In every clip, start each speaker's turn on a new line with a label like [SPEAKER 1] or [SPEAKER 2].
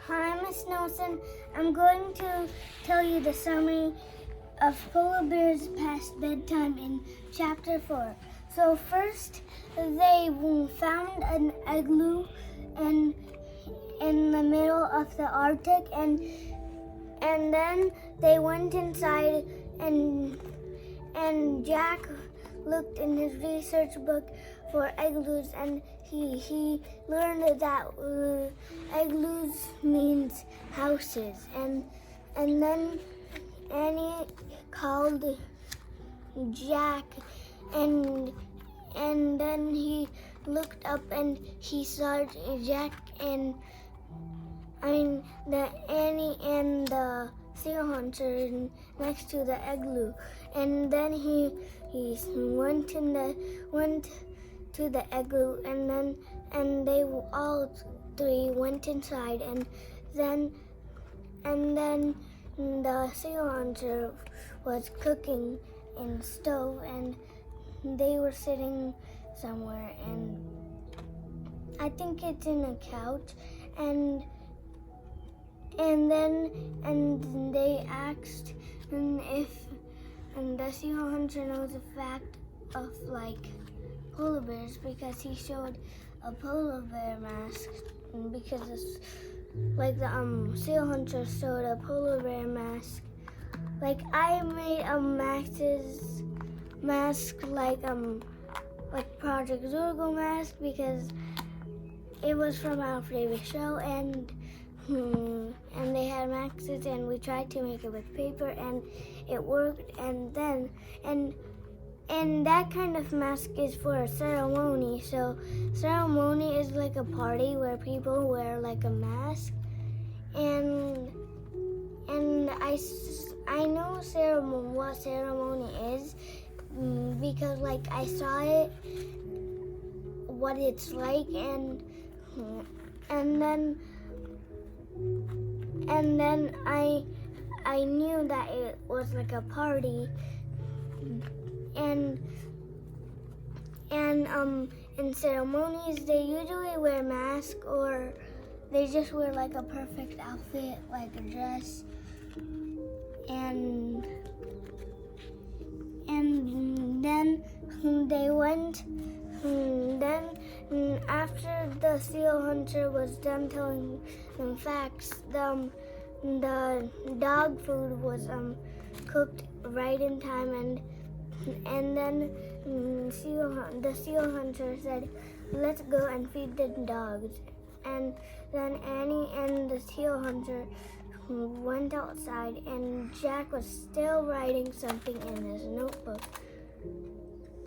[SPEAKER 1] Hi, Miss Nelson. I'm going to tell you the summary of polar bears past bedtime in chapter 4. So first, they found an igloo in the middle of the Arctic, and then they went inside, and Jack looked in his research book for igloos, and he learned that igloos means houses, and then Annie called Jack, and then he looked up and he saw Jack and the Annie and the seal hunter next to the igloo, and then he went to the igloo, and they all three went inside, and then the seal hunter was cooking in the stove, and they were sitting somewhere, and I think it's in a couch, and then they asked if the seal hunter knows a fact of like polar bears, because he showed a polar bear mask, because it's like the seal hunter showed a polar bear mask. Like I made a mask like Project Zorgo mask, because it was from our favorite show, and they had maxes, and we tried to make it with paper, and it worked, and that kind of mask is for a ceremony. So ceremony is like a party where people wear like a mask, and I know what ceremony is, because like I saw it, what it's like, and then I knew that it was like a party, and in ceremonies they usually wear masks, or they just wear like a perfect outfit, like a dress, and then they went. Then after the seal hunter was done telling them facts, the dog food was cooked right in time, and then the seal hunter said, "Let's go and feed the dogs." And then Annie and the seal hunter went outside, and Jack was still writing something in his notebook.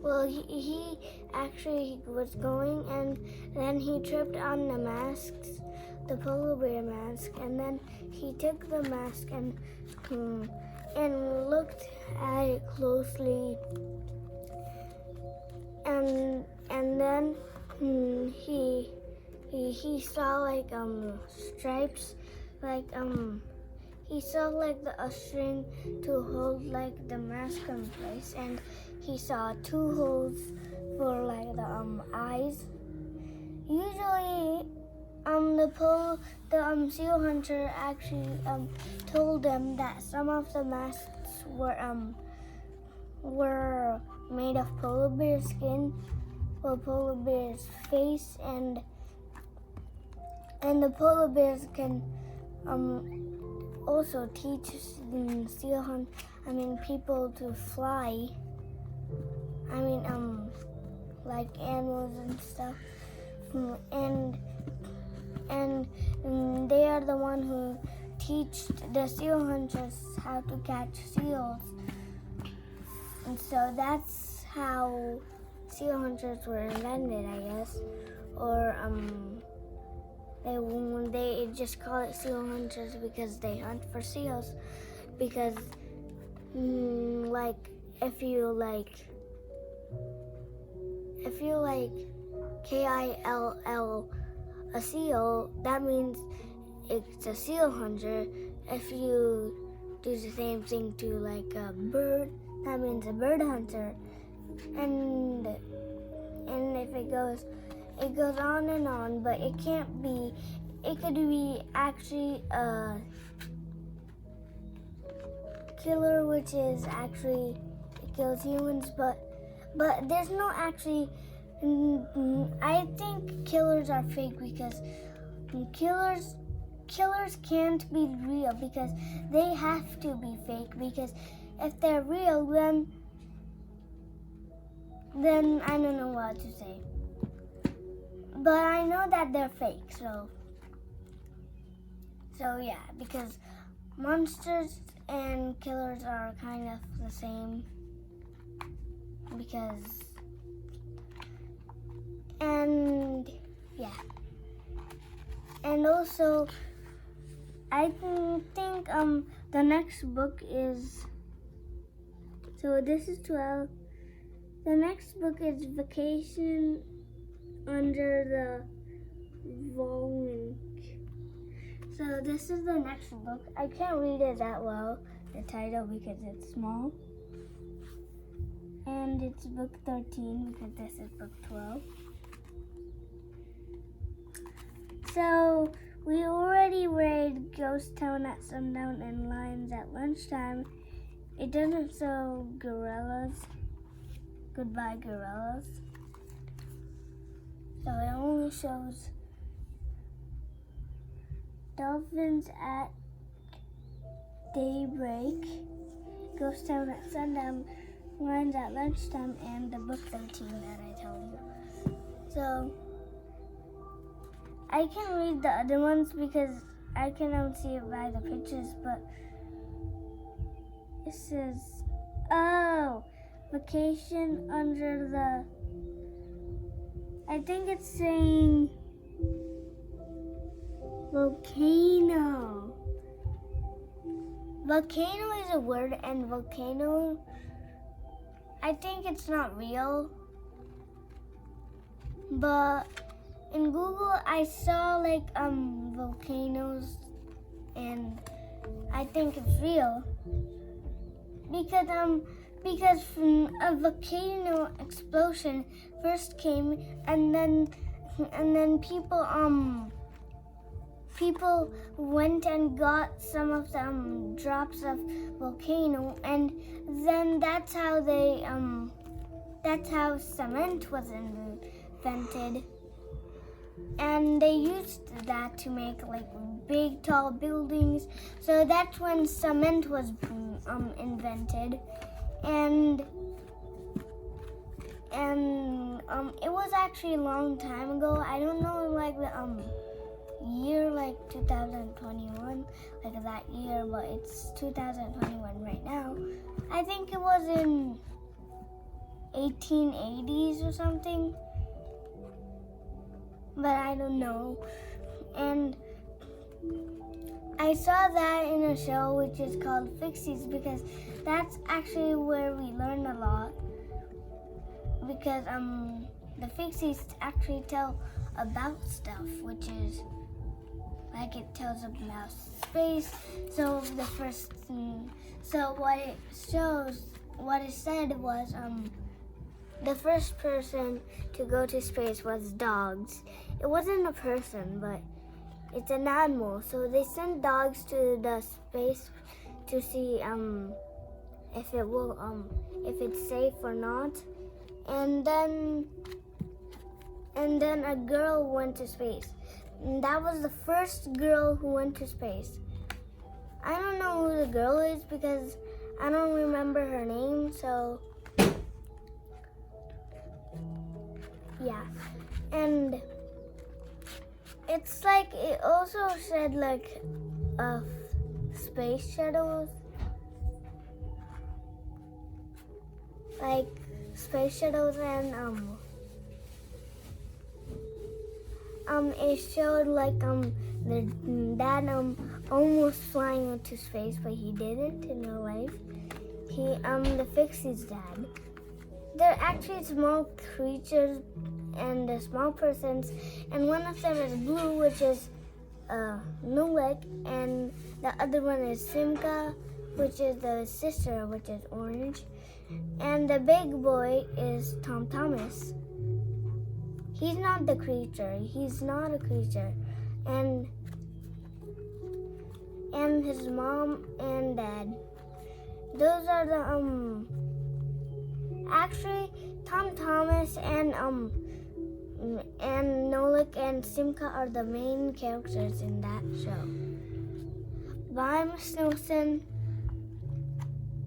[SPEAKER 1] Well, he actually was going, and then he tripped on the masks, the polar bear mask, and then he took the mask and looked at it closely, and then he saw like stripes, like he saw like a string to hold like the mask in place, and he saw two holes for like the eyes. Usually, the seal hunter actually told them that some of the masks were made of polar bear skin, or polar bear's face, and the polar bears can also teach people to fly. Like animals and stuff, and they are the one who teach the seal hunters how to catch seals, and so that's how seal hunters were invented, I guess, or they just call it seal hunters because they hunt for seals, because if you like KILL a seal, that means it's a seal hunter. If you do the same thing to like a bird, that means a bird hunter. And if it goes on and on, but it can't be it could be actually a killer, which is actually it kills humans, but there's no actually. I think killers are fake because killers can't be real because they have to be fake, because if they're real, then I don't know what to say. But I know that they're fake, so yeah, because monsters and killers are kind of the same, because and yeah. And also I think the next book is, so this is 12. The next book is Vacation Under the Volcano. So this is the next book. I can't read it that well, the title, because it's small. And it's book 13 because this is book 12. So we already read Ghost Town at sundown and Lions at lunchtime. It doesn't show gorillas. Goodbye, gorillas. So it only shows dolphins at daybreak, Ghost Town at sundown, Lions at lunchtime, and the book 13 that I told you. So I can read the other ones because I can see it by the pictures, but it says, Vacation Under the, I think it's saying volcano. Volcano is a word, and volcano, I think it's not real, but in Google I saw like volcanoes, and I think it's real because a volcano explosion first came, and then people went and got some of the drops of volcano, and then that's how cement was invented. And they used that to make like big tall buildings. So that's when cement was invented. And it was actually a long time ago. I don't know, like the year, like 2021, like that year, but it's 2021 right now. I think it was in 1880s or something, but I don't know. And I saw that in a show which is called Fixies, because that's actually where we learn a lot, because the Fixies actually tell about stuff, which is like it tells about space. So what it said was the first person to go to space was dogs. It wasn't a person, but it's an animal. So they sent dogs to the space to see if it's safe or not. And then a girl went to space. And that was the first girl who went to space. I don't know who the girl is because I don't remember her name, so yeah. And it's like, it also said like space shuttles, like space shuttles, and it showed like the dad almost flying into space, but he didn't in real life. The Fixie's dad. They're actually small creatures and small persons, and one of them is blue, which is Nulik, and the other one is Simka, which is the sister, which is orange, and the big boy is Tom Thomas. He's not the creature. He's not a creature. and his mom and dad. Those are the actually Tom Thomas and Nolik and Simka are the main characters in that show. Bye, Miss Nelson.